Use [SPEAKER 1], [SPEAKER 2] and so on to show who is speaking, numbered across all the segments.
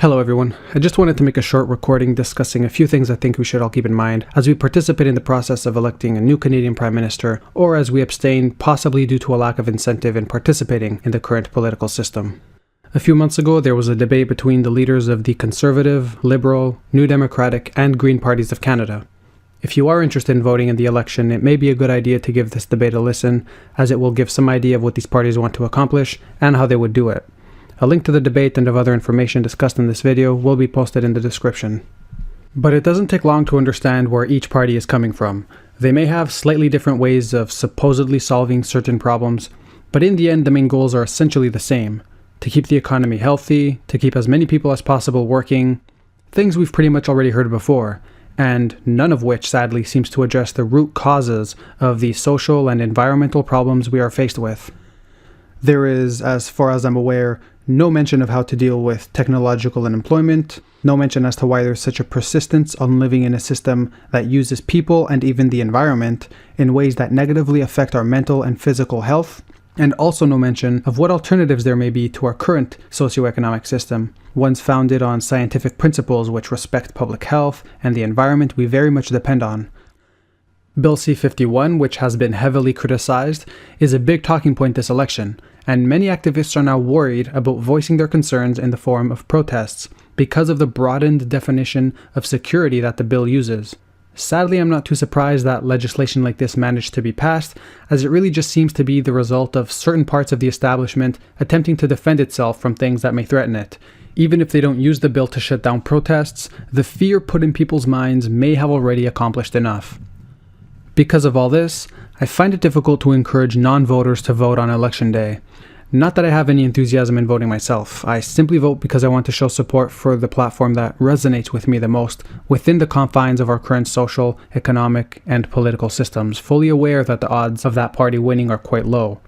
[SPEAKER 1] Hello everyone, I just wanted to make a short recording discussing a few things I think we should all keep in mind as we participate in the process of electing a new Canadian Prime Minister, or as we abstain possibly due to a lack of incentive in participating in the current political system. A few months ago there was a debate between the leaders of the Conservative, Liberal, New Democratic and Green parties of Canada. If you are interested in voting in the election, it may be a good idea to give this debate a listen, as it will give some idea of what these parties want to accomplish and how they would do it. A link to the debate and of other information discussed in this video will be posted in the description. But it doesn't take long to understand where each party is coming from. They may have slightly different ways of supposedly solving certain problems, but in the end the main goals are essentially the same: to keep the economy healthy, to keep as many people as possible working, things we've pretty much already heard before, and none of which sadly seems to address the root causes of the social and environmental problems we are faced with. There is, as far as I'm aware, no mention of how to deal with technological unemployment, no mention as to why there's such a persistence on living in a system that uses people and even the environment in ways that negatively affect our mental and physical health, and also no mention of what alternatives there may be to our current socioeconomic system, ones founded on scientific principles which respect public health and the environment we very much depend on. Bill C-51, which has been heavily criticized, is a big talking point this election, and many activists are now worried about voicing their concerns in the form of protests because of the broadened definition of security that the bill uses. Sadly, I'm not too surprised that legislation like this managed to be passed, as it really just seems to be the result of certain parts of the establishment attempting to defend itself from things that may threaten it. Even if they don't use the bill to shut down protests, the fear put in people's minds may have already accomplished enough. Because of all this, I find it difficult to encourage non-voters to vote on election day. Not that I have any enthusiasm in voting myself, I simply vote because I want to show support for the platform that resonates with me the most within the confines of our current social, economic, and political systems, fully aware that the odds of that party winning are quite low.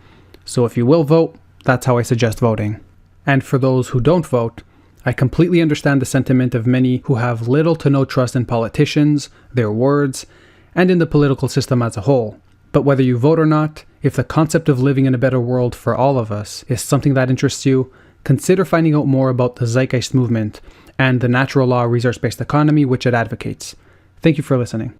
[SPEAKER 1] So if you will vote, that's how I suggest voting. And for those who don't vote, I completely understand the sentiment of many who have little to no trust in politicians, their words, and in the political system as a whole. But whether you vote or not, if the concept of living in a better world for all of us is something that interests you, consider finding out more about the Zeitgeist movement and the natural law resource-based economy which it advocates. Thank you for listening.